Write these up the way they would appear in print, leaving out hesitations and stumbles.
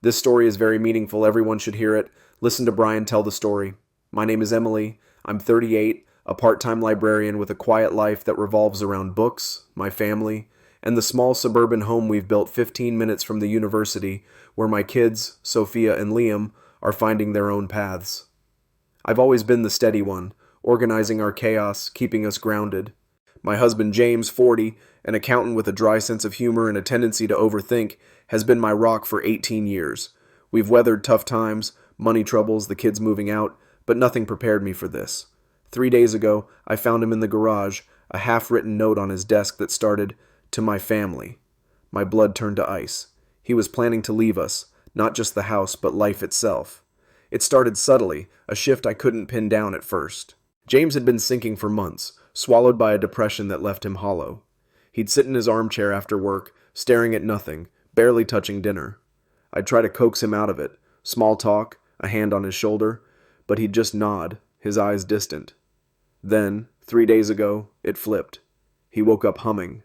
This story is very meaningful. Everyone should hear it. Listen to Brian tell the story. My name is Emily. I'm 38, a part-time librarian with a quiet life that revolves around books, my family, and the small suburban home we've built 15 minutes from the university where my kids, Sophia and Liam, are finding their own paths. I've always been the steady one, organizing our chaos, keeping us grounded. My husband James, 40, an accountant with a dry sense of humor and a tendency to overthink, has been my rock for 18 years. We've weathered tough times, money troubles, the kids moving out, but nothing prepared me for this. 3 days ago, I found him in the garage, a half-written note on his desk that started, "To my family." My blood turned to ice. He was planning to leave us, not just the house, but life itself. It started subtly, a shift I couldn't pin down at first. James had been sinking for months, swallowed by a depression that left him hollow. He'd sit in his armchair after work, staring at nothing, barely touching dinner. I'd try to coax him out of it, small talk, a hand on his shoulder, but he'd just nod, his eyes distant. Then, 3 days ago, it flipped. He woke up humming.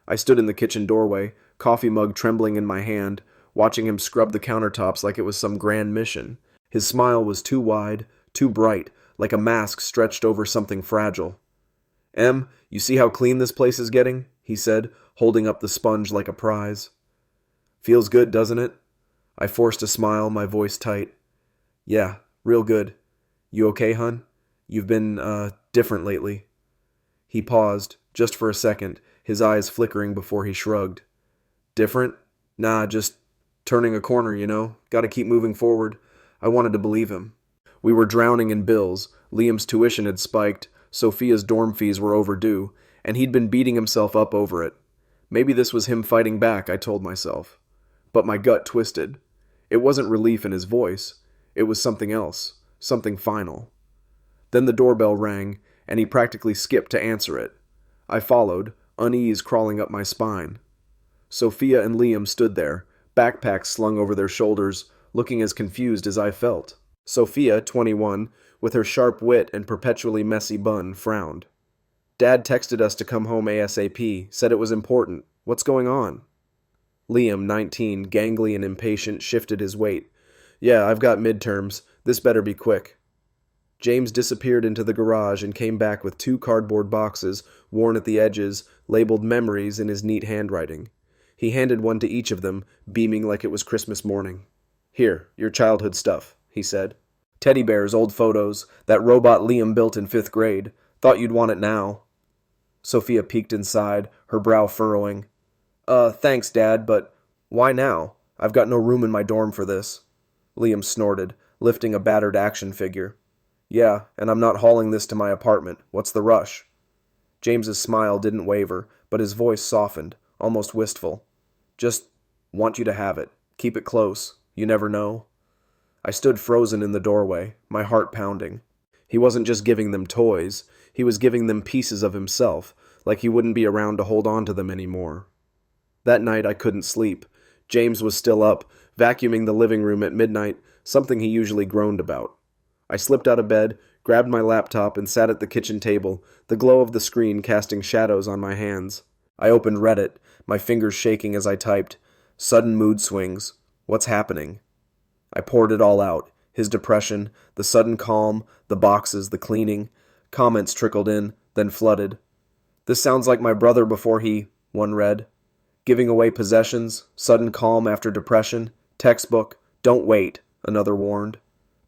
I stood in the kitchen doorway, coffee mug trembling in my hand, watching him scrub the countertops like it was some grand mission. His smile was too wide, too bright, like a mask stretched over something fragile. "Em, you see how clean this place is getting?" he said, holding up the sponge like a prize. "Feels good, doesn't it?" I forced a smile, my voice tight. "Yeah, real good. You okay, hun? You've been, different lately." He paused, just for a second, his eyes flickering before he shrugged. "Different? Nah, just turning a corner, you know. Gotta keep moving forward." I wanted to believe him. We were drowning in bills. Liam's tuition had spiked, Sophia's dorm fees were overdue, and he'd been beating himself up over it. Maybe this was him fighting back, I told myself. But my gut twisted. It wasn't relief in his voice. It was something else, something final. Then the doorbell rang, and he practically skipped to answer it. I followed, unease crawling up my spine. Sophia and Liam stood there, backpacks slung over their shoulders, looking as confused as I felt. Sophia, 21, with her sharp wit and perpetually messy bun, frowned. "Dad texted us to come home ASAP, said it was important. What's going on?" Liam, 19, gangly and impatient, shifted his weight. "Yeah, I've got midterms. This better be quick." James disappeared into the garage and came back with 2 cardboard boxes, worn at the edges, labeled memories in his neat handwriting. He handed one to each of them, beaming like it was Christmas morning. "Here, your childhood stuff," he said. "Teddy bears, old photos, that robot Liam built in 5th grade. Thought you'd want it now." Sophia peeked inside, her brow furrowing. Thanks, Dad, but why now? I've got no room in my dorm for this." Liam snorted, lifting a battered action figure. "Yeah, and I'm not hauling this to my apartment. What's the rush?" James's smile didn't waver, but his voice softened, almost wistful. "Just want you to have it. Keep it close. You never know." I stood frozen in the doorway, my heart pounding. He wasn't just giving them toys, he was giving them pieces of himself, like he wouldn't be around to hold on to them anymore. That night I couldn't sleep. James was still up, vacuuming the living room at midnight, something he usually groaned about. I slipped out of bed, grabbed my laptop, and sat at the kitchen table, the glow of the screen casting shadows on my hands. I opened Reddit, my fingers shaking as I typed, "Sudden mood swings. What's happening?" I poured it all out, his depression, the sudden calm, the boxes, the cleaning. Comments trickled in, then flooded. "This sounds like my brother before he," one read. "Giving away possessions, sudden calm after depression, textbook, don't wait," another warned.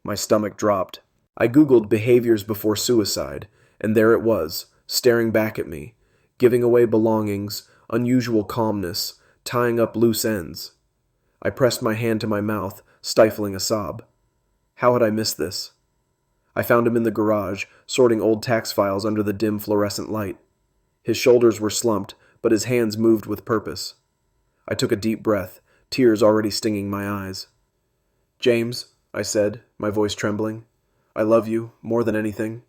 My stomach dropped. I Googled behaviors before suicide, and there it was, staring back at me. Giving away belongings, unusual calmness, tying up loose ends. I pressed my hand to my mouth, stifling a sob. How had I missed this? I found him in the garage, sorting old tax files under the dim fluorescent light. His shoulders were slumped, but his hands moved with purpose. I took a deep breath, tears already stinging my eyes. "James," I said, my voice trembling, "I love you more than anything.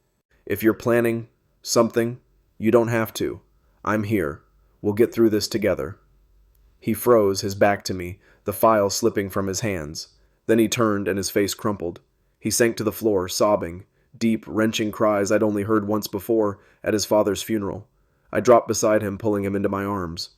If you're planning something, you don't have to. I'm here. We'll get through this together." He froze, his back to me, the file slipping from his hands. Then he turned and his face crumpled. He sank to the floor, sobbing, deep, wrenching cries I'd only heard once before at his father's funeral. I dropped beside him, pulling him into my arms.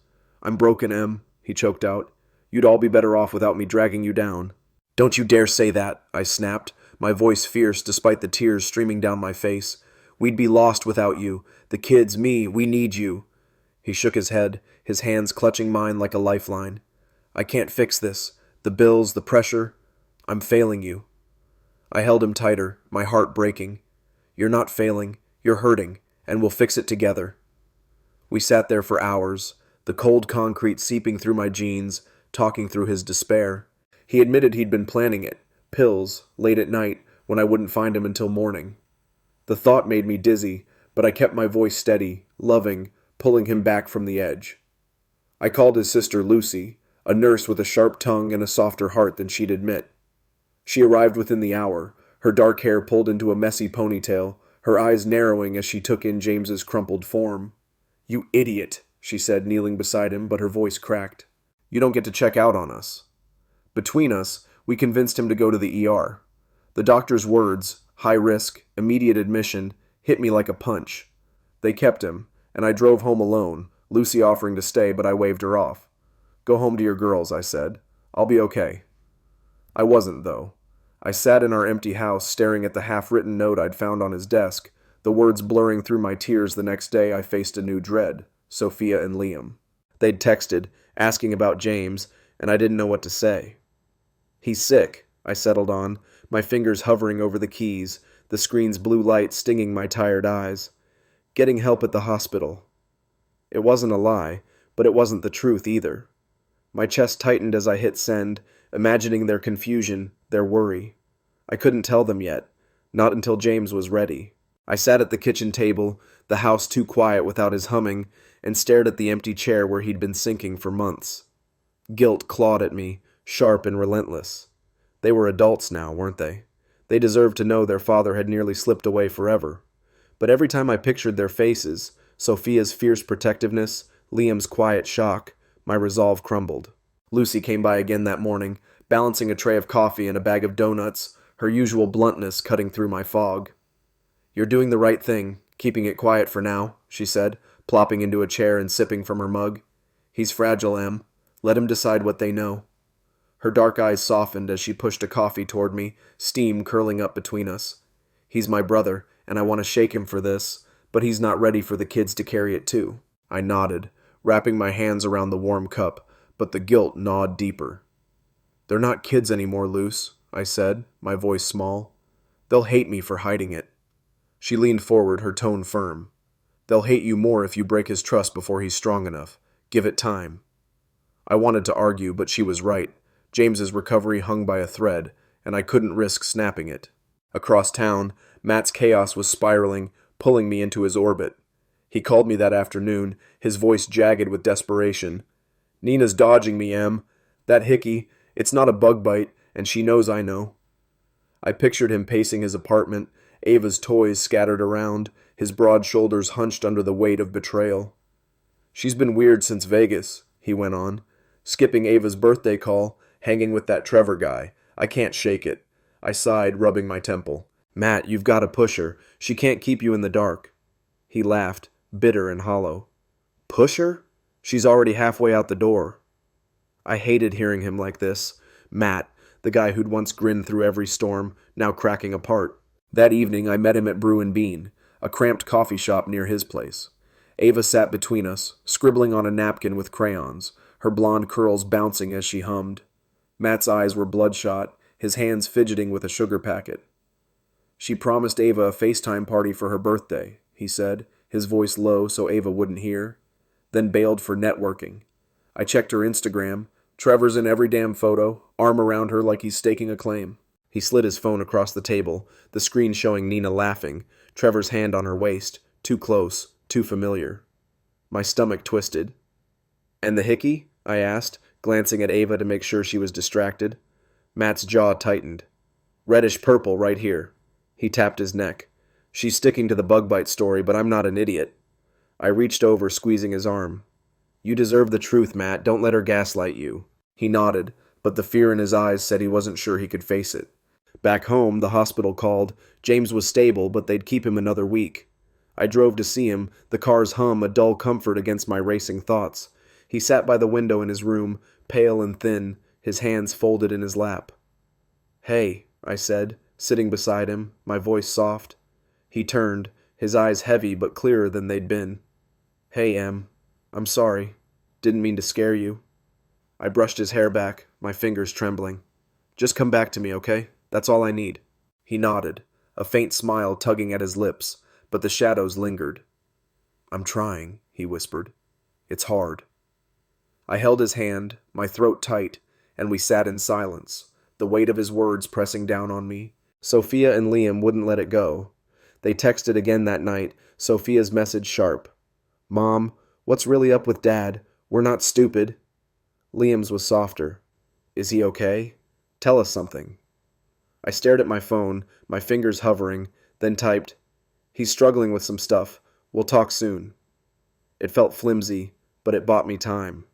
"I'm broken, Em," he choked out. You'd all be better off without me dragging you down." "Don't you dare say that," I snapped, my voice fierce despite the tears streaming down my face. "We'd be lost without you. The kids, me, we need you." He shook his head, his hands clutching mine like a lifeline. "I can't fix this. The bills, the pressure. I'm failing you." I held him tighter, my heart breaking. "You're not failing. You're hurting, and we'll fix it together." We sat there for hours, the cold concrete seeping through my jeans, talking through his despair. He admitted he'd been planning it, pills, late at night, when I wouldn't find him until morning. The thought made me dizzy, but I kept my voice steady, loving, pulling him back from the edge. I called his sister Lucy, a nurse with a sharp tongue and a softer heart than she'd admit. She arrived within the hour, her dark hair pulled into a messy ponytail, her eyes narrowing as she took in James's crumpled form. "You idiot," she said, kneeling beside him, but her voice cracked. "You don't get to check out on us." Between us, we convinced him to go to the ER. The doctor's words, high risk, immediate admission, hit me like a punch. They kept him, and I drove home alone, Lucy offering to stay, but I waved her off. "Go home to your girls," I said. "I'll be okay." I wasn't, though. I sat in our empty house staring at the half-written note I'd found on his desk, the words blurring through my tears the next day I faced a new dread, Sophia and Liam. They'd texted, asking about James, and I didn't know what to say. "He's sick," I settled on, my fingers hovering over the keys, the screen's blue light stinging my tired eyes. "Getting help at the hospital." It wasn't a lie, but it wasn't the truth either. My chest tightened as I hit send, imagining their confusion, their worry. I couldn't tell them yet, not until James was ready. I sat at the kitchen table, the house too quiet without his humming, and stared at the empty chair where he'd been sinking for months. Guilt clawed at me, sharp and relentless. They were adults now, weren't they? They deserved to know their father had nearly slipped away forever. But every time I pictured their faces, Sophia's fierce protectiveness, Liam's quiet shock, my resolve crumbled. Lucy came by again that morning, balancing a tray of coffee and a bag of donuts, her usual bluntness cutting through my fog. "You're doing the right thing, keeping it quiet for now," she said, plopping into a chair and sipping from her mug. "He's fragile, Em. Let him decide what they know." Her dark eyes softened as she pushed a coffee toward me, steam curling up between us. "He's my brother, and I want to shake him for this, but he's not ready for the kids to carry it too." I nodded, wrapping my hands around the warm cup, but the guilt gnawed deeper. "They're not kids anymore, Luce," I said, my voice small. "They'll hate me for hiding it." She leaned forward, her tone firm. "They'll hate you more if you break his trust before he's strong enough. Give it time." I wanted to argue, but she was right. James's recovery hung by a thread, and I couldn't risk snapping it. Across town, Matt's chaos was spiraling, pulling me into his orbit. He called me that afternoon, his voice jagged with desperation. "Nina's dodging me, Em. That hickey, it's not a bug bite, and she knows I know." I pictured him pacing his apartment, Ava's toys scattered around, his broad shoulders hunched under the weight of betrayal. "She's been weird since Vegas," he went on. "Skipping Ava's birthday call, hanging with that Trevor guy. I can't shake it." I sighed, rubbing my temple. "Matt, you've got to push her. She can't keep you in the dark." He laughed, bitter and hollow. "Push her? She's already halfway out the door." I hated hearing him like this. Matt, the guy who'd once grinned through every storm, now cracking apart. That evening I met him at Brew and Bean, a cramped coffee shop near his place. Ava sat between us, scribbling on a napkin with crayons, her blonde curls bouncing as she hummed. Matt's eyes were bloodshot, his hands fidgeting with a sugar packet. "She promised Ava a FaceTime party for her birthday," he said, his voice low so Ava wouldn't hear. "Then bailed for networking. I checked her Instagram. Trevor's in every damn photo, arm around her like he's staking a claim." He slid his phone across the table, the screen showing Nina laughing, Trevor's hand on her waist, too close, too familiar. My stomach twisted. "And the hickey?" I asked, glancing at Ava to make sure she was distracted. Matt's jaw tightened. "Reddish-purple right here." He tapped his neck. "She's sticking to the bug bite story, but I'm not an idiot." I reached over, squeezing his arm. "You deserve the truth, Matt. Don't let her gaslight you." He nodded, but the fear in his eyes said he wasn't sure he could face it. Back home, the hospital called. James was stable, but they'd keep him another week. I drove to see him, the car's hum a dull comfort against my racing thoughts. He sat by the window in his room, pale and thin, his hands folded in his lap. "Hey," I said, sitting beside him, my voice soft. He turned, his eyes heavy but clearer than they'd been. "Hey, Em. I'm sorry. Didn't mean to scare you." I brushed his hair back, my fingers trembling. "Just come back to me, okay? That's all I need." He nodded, a faint smile tugging at his lips, but the shadows lingered. "I'm trying," he whispered. "It's hard." I held his hand, my throat tight, and we sat in silence, the weight of his words pressing down on me. Sophia and Liam wouldn't let it go. They texted again that night, Sophia's message sharp. "Mom, what's really up with Dad? We're not stupid." Liam's was softer. "Is he okay? Tell us something." I stared at my phone, my fingers hovering, then typed, "He's struggling with some stuff. We'll talk soon." It felt flimsy, but it bought me time.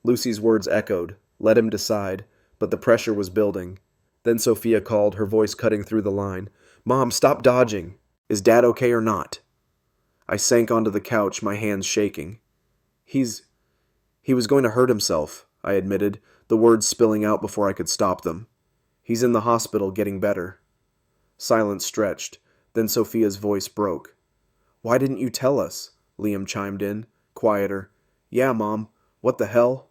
Lucy's words echoed, "Let him decide," but the pressure was building. Then Sophia called, her voice cutting through the line. "Mom, stop dodging. Is Dad okay or not?" I sank onto the couch, my hands shaking. He was going to hurt himself," I admitted, the words spilling out before I could stop them. "He's in the hospital getting better." Silence stretched, then Sophia's voice broke. "Why didn't you tell us?" Liam chimed in, quieter. "Yeah, Mom. What the hell?"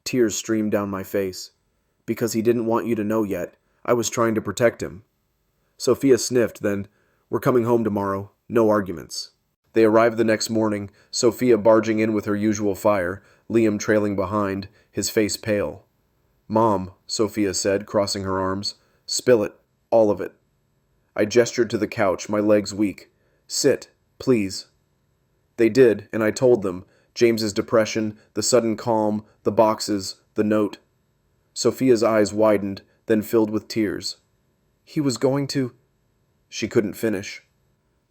Tears streamed down my face. "Because he didn't want you to know yet. I was trying to protect him." Sophia sniffed, then, "We're coming home tomorrow. No arguments." They arrived the next morning, Sophia barging in with her usual fire, Liam trailing behind, his face pale. "Mom," Sophia said, crossing her arms. "Spill it. All of it." I gestured to the couch, my legs weak. "Sit, please." They did, and I told them, James's depression, the sudden calm, the boxes, the note. Sophia's eyes widened, then filled with tears. "He was going to—" She couldn't finish.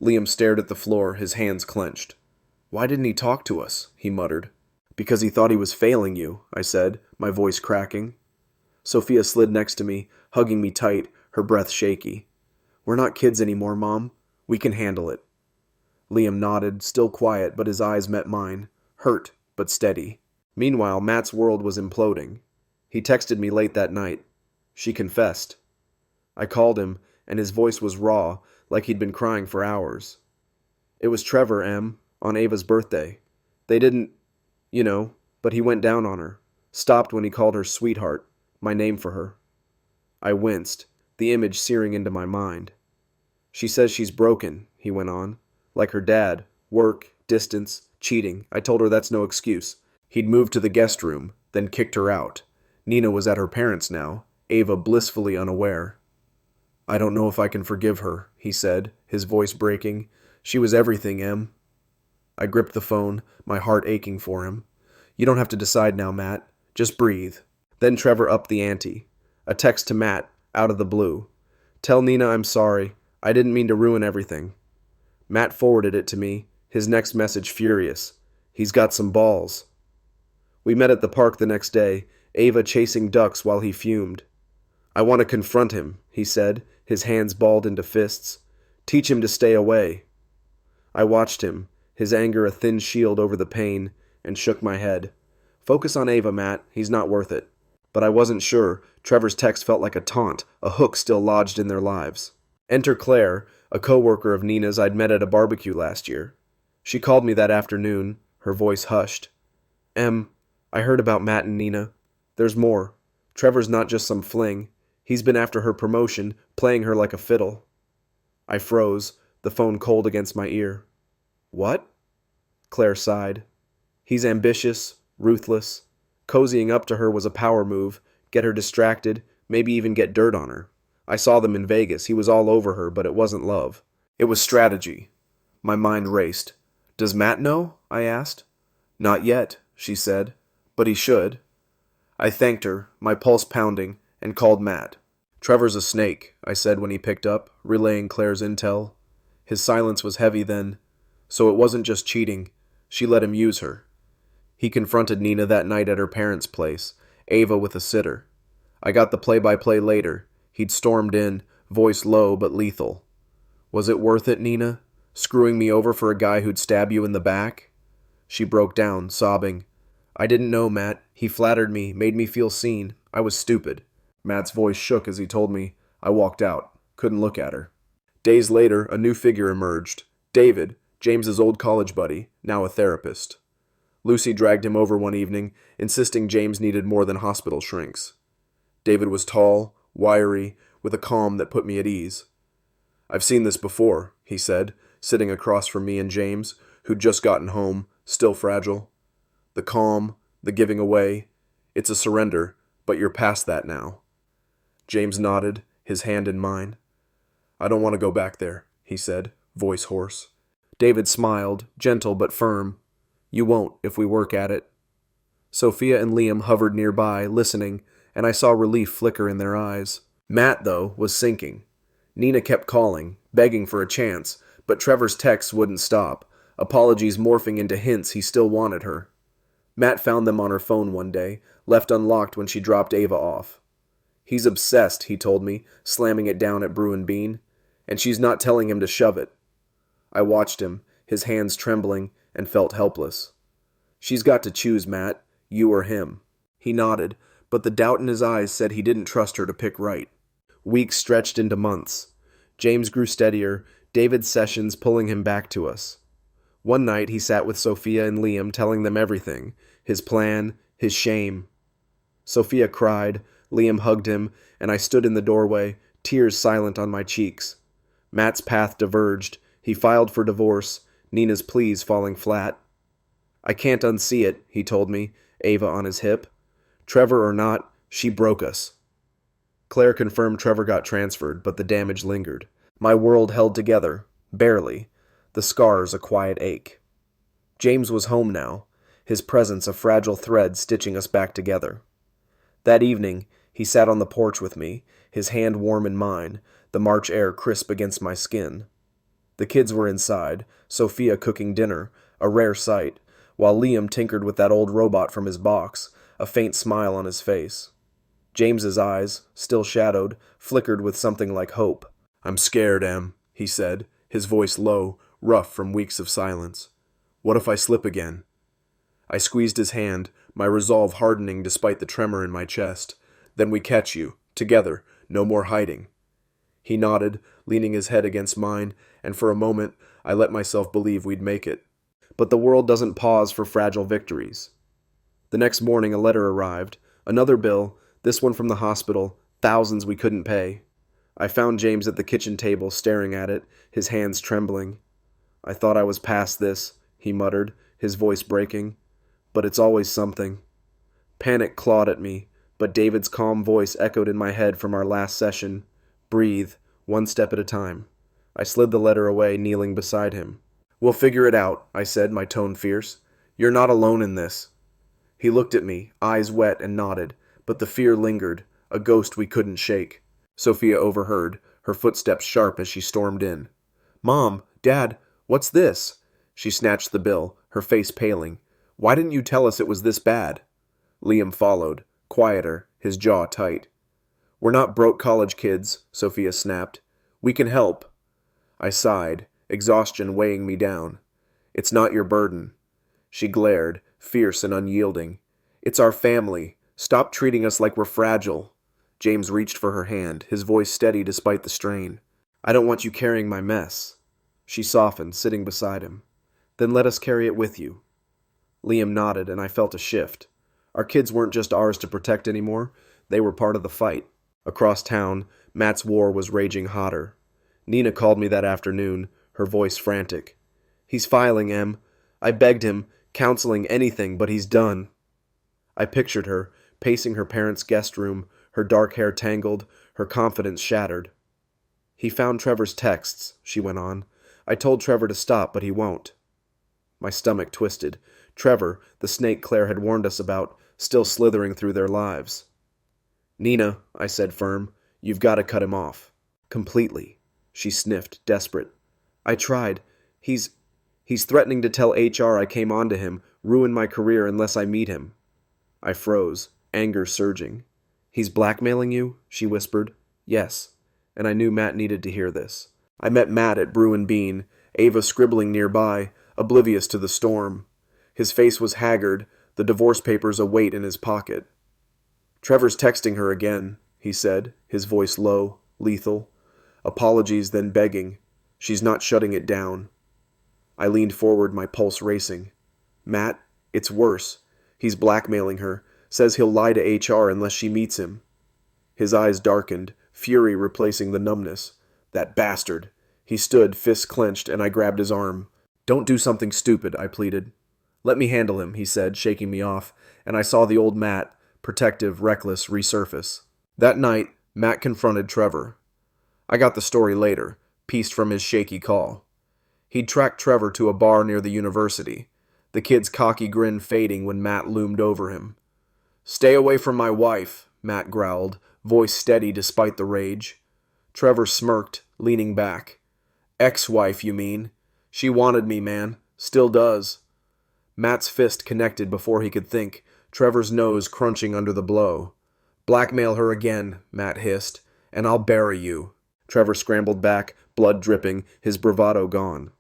Liam stared at the floor, his hands clenched. "Why didn't he talk to us?" he muttered. "Because he thought he was failing you," I said, my voice cracking. Sophia slid next to me, hugging me tight, her breath shaky. "We're not kids anymore, Mom. We can handle it." Liam nodded, still quiet, but his eyes met mine, hurt but steady. Meanwhile, Matt's world was imploding. He texted me late that night. She confessed. I called him, and his voice was raw, like he'd been crying for hours. "It was Trevor, Em, on Ava's birthday. They didn't, but he went down on her. Stopped when he called her sweetheart, my name for her." I winced, the image searing into my mind. "She says she's broken," he went on. "Like her dad. Work, distance, cheating. I told her that's no excuse. He'd moved to the guest room, then kicked her out. Nina was at her parents' now, Ava blissfully unaware." "I don't know if I can forgive her," he said, his voice breaking. "She was everything, Em." I gripped the phone, my heart aching for him. "You don't have to decide now, Matt. Just breathe." Then Trevor upped the ante. A text to Matt, out of the blue. "Tell Nina I'm sorry. I didn't mean to ruin everything." Matt forwarded it to me, his next message furious. "He's got some balls." We met at the park the next day, Ava chasing ducks while he fumed. "I want to confront him," he said, his hands balled into fists. "Teach him to stay away." I watched him, his anger a thin shield over the pain, and shook my head. "Focus on Ava, Matt. He's not worth it." But I wasn't sure. Trevor's text felt like a taunt, a hook still lodged in their lives. Enter Claire, a coworker of Nina's I'd met at a barbecue last year. She called me that afternoon, her voice hushed. "Em, I heard about Matt and Nina. There's more. Trevor's not just some fling. He's been after her promotion, playing her like a fiddle." I froze, the phone cold against my ear. "What?" Claire sighed. "He's ambitious, ruthless. Cozying up to her was a power move, get her distracted, maybe even get dirt on her. I saw them in Vegas. He was all over her, but it wasn't love. It was strategy." My mind raced. "Does Matt know?" I asked. "Not yet," she said. "But he should." I thanked her, my pulse pounding, and called Matt. "Trevor's a snake," I said when he picked up, relaying Claire's intel. His silence was heavy then. "So it wasn't just cheating. She let him use her." He confronted Nina that night at her parents' place, Ava with a sitter. I got the play-by-play later. He'd stormed in, voice low but lethal. "Was it worth it, Nina? Screwing me over for a guy who'd stab you in the back?" She broke down, sobbing. I didn't know, Matt. He flattered me, made me feel seen. I was stupid. Matt's voice shook as he told me. I walked out. Couldn't look at her. Days later, a new figure emerged. David, James's old college buddy, now a therapist. Lucy dragged him over one evening, insisting James needed more than hospital shrinks. David was tall, wiry, with a calm that put me at ease. I've seen this before, he said, sitting across from me and James, who'd just gotten home, still fragile. The calm, the giving away. It's a surrender, but you're past that now. James nodded, his hand in mine. I don't want to go back there, he said, voice hoarse. David smiled, gentle but firm. You won't if we work at it. Sophia and Liam hovered nearby, listening, and I saw relief flicker in their eyes. Matt, though, was sinking. Nina kept calling, begging for a chance, but Trevor's texts wouldn't stop, apologies morphing into hints he still wanted her. Matt found them on her phone one day, left unlocked when she dropped Ava off. He's obsessed, he told me, slamming it down at Brew and Bean, and she's not telling him to shove it. I watched him, his hands trembling, and felt helpless. She's got to choose, Matt, you or him. He nodded, but the doubt in his eyes said he didn't trust her to pick right. Weeks stretched into months. James grew steadier, David's sessions pulling him back to us. One night he sat with Sophia and Liam, telling them everything, his plan, his shame. Sophia cried, Liam hugged him, and I stood in the doorway, tears silent on my cheeks. Matt's path diverged. He filed for divorce, Nina's pleas falling flat. I can't unsee it, he told me, Ava on his hip. Trevor or not, she broke us. Claire confirmed Trevor got transferred, but the damage lingered. My world held together, barely, the scars a quiet ache. James was home now, his presence a fragile thread stitching us back together. That evening, he sat on the porch with me, his hand warm in mine, the March air crisp against my skin. The kids were inside, Sophia cooking dinner, a rare sight, while Liam tinkered with that old robot from his box, a faint smile on his face. James's eyes, still shadowed, flickered with something like hope. I'm scared, Em, he said, his voice low, rough from weeks of silence. What if I slip again? I squeezed his hand, my resolve hardening despite the tremor in my chest. Then we catch you, together, no more hiding. He nodded, leaning his head against mine, and for a moment I let myself believe we'd make it. But the world doesn't pause for fragile victories. The next morning a letter arrived, another bill, this one from the hospital, thousands we couldn't pay. I found James at the kitchen table staring at it, his hands trembling. I thought I was past this, he muttered, his voice breaking. But it's always something. Panic clawed at me, but David's calm voice echoed in my head from our last session. Breathe, one step at a time. I slid the letter away, kneeling beside him. We'll figure it out, I said, my tone fierce. You're not alone in this. He looked at me, eyes wet, and nodded, but the fear lingered, a ghost we couldn't shake. Sophia overheard, her footsteps sharp as she stormed in. Mom, Dad, what's this? She snatched the bill, her face paling. Why didn't you tell us it was this bad? Liam followed, quieter, his jaw tight. We're not broke college kids, Sophia snapped. We can help. I sighed, exhaustion weighing me down. It's not your burden. She glared, fierce and unyielding. It's our family. Stop treating us like we're fragile. James reached for her hand, his voice steady despite the strain. I don't want you carrying my mess. She softened, sitting beside him. Then let us carry it with you. Liam nodded, and I felt a shift. Our kids weren't just ours to protect anymore. They were part of the fight. Across town, Matt's war was raging hotter. Nina called me that afternoon, her voice frantic. He's filing, Em. I begged him, counseling, anything, but he's done. I pictured her, pacing her parents' guest room, her dark hair tangled, her confidence shattered. He found Trevor's texts, she went on. I told Trevor to stop, but he won't. My stomach twisted. Trevor, the snake Claire had warned us about, still slithering through their lives. Nina, I said firm, you've got to cut him off. Completely. She sniffed, desperate. I tried. He's threatening to tell HR I came on to him, ruin my career unless I meet him. I froze, anger surging. He's blackmailing you? She whispered. Yes. And I knew Matt needed to hear this. I met Matt at Brew and Bean, Ava scribbling nearby, oblivious to the storm. His face was haggard, the divorce papers a weight in his pocket. "Trevor's texting her again," he said, his voice low, lethal. Apologies, then begging. "She's not shutting it down." I leaned forward, my pulse racing. "Matt, it's worse. He's blackmailing her, says he'll lie to HR unless she meets him." His eyes darkened, fury replacing the numbness. "That bastard." He stood, fists clenched, and I grabbed his arm. "Don't do something stupid," I pleaded. "Let me handle him," he said, shaking me off, and I saw the old Matt, protective, reckless, resurface. That night, Matt confronted Trevor. I got the story later, pieced from his shaky call. He'd tracked Trevor to a bar near the university, the kid's cocky grin fading when Matt loomed over him. "Stay away from my wife," Matt growled, voice steady despite the rage. Trevor smirked, leaning back. "Ex-wife, you mean? She wanted me, man. Still does." Matt's fist connected before he could think, Trevor's nose crunching under the blow. "Blackmail her again," Matt hissed, "and I'll bury you." Trevor scrambled back, blood dripping, his bravado gone.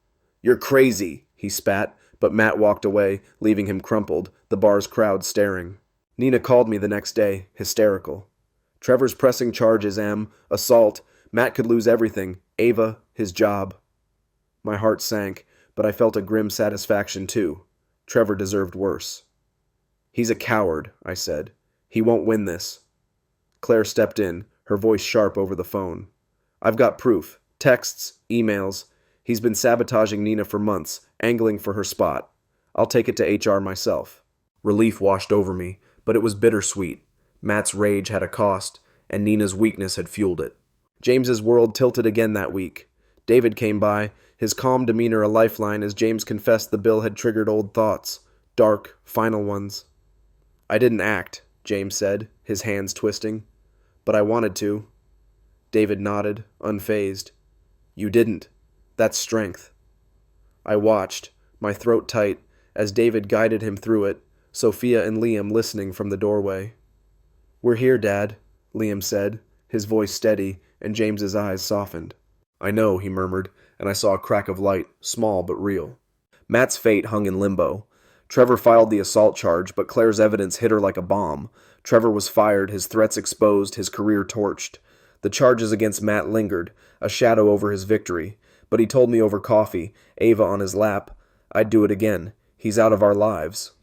"You're crazy," he spat, but Matt walked away, leaving him crumpled, the bar's crowd staring. Nina called me the next day, hysterical. "Trevor's pressing charges, Em. Assault. Matt could lose everything. Ava, his job." My heart sank, but I felt a grim satisfaction too. Trevor deserved worse. "He's a coward," I said. "He won't win this." Claire stepped in, her voice sharp over the phone. "I've got proof. Texts, emails. He's been sabotaging Nina for months, angling for her spot. I'll take it to HR myself." Relief washed over me, but it was bittersweet. Matt's rage had a cost, and Nina's weakness had fueled it. James's world tilted again that week. David came by, his calm demeanor a lifeline as James confessed the bill had triggered old thoughts, dark, final ones. "I didn't act," James said, his hands twisting. "But I wanted to." David nodded, unfazed. "You didn't. That's strength." I watched, my throat tight, as David guided him through it, Sophia and Liam listening from the doorway. "We're here, Dad," Liam said, his voice steady, and James's eyes softened. "I know," he murmured, and I saw a crack of light, small but real. Matt's fate hung in limbo. Trevor filed the assault charge, but Claire's evidence hit her like a bomb. Trevor was fired, his threats exposed, his career torched. The charges against Matt lingered, a shadow over his victory, but he told me over coffee, Ava on his lap, I'd do it again. He's out of our lives.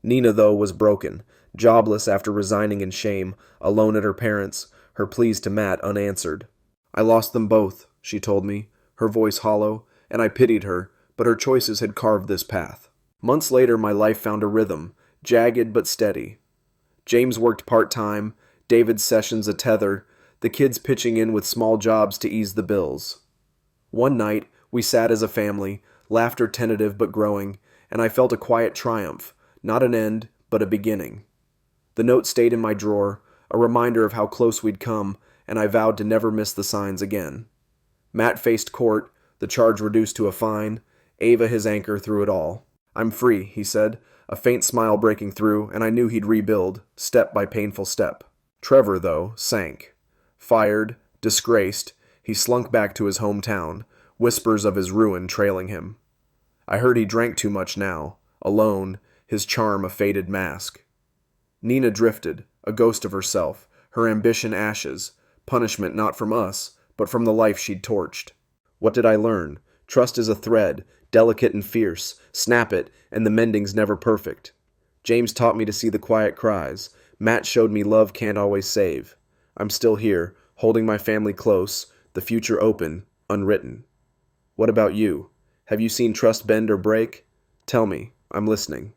Nina, though, was broken, jobless after resigning in shame, alone at her parents', her pleas to Matt unanswered. "I lost them both," she told me, her voice hollow, and I pitied her, but her choices had carved this path. Months later, my life found a rhythm, jagged but steady. James worked part-time, David's sessions a tether, the kids pitching in with small jobs to ease the bills. One night, we sat as a family, laughter tentative but growing, and I felt a quiet triumph, not an end, but a beginning. The note stayed in my drawer, a reminder of how close we'd come, and I vowed to never miss the signs again. Matt faced court, the charge reduced to a fine, Ava his anchor through it all. "I'm free," he said, a faint smile breaking through, and I knew he'd rebuild, step by painful step. Trevor, though, sank. Fired, disgraced, he slunk back to his hometown, whispers of his ruin trailing him. I heard he drank too much now, alone, his charm a faded mask. Nina drifted, a ghost of herself, her ambition ashes, punishment not from us, but from the life she'd torched. What did I learn? Trust is a thread, delicate and fierce. Snap it, and the mending's never perfect. James taught me to see the quiet cries. Matt showed me love can't always save. I'm still here, holding my family close, the future open, unwritten. What about you? Have you seen trust bend or break? Tell me, I'm listening.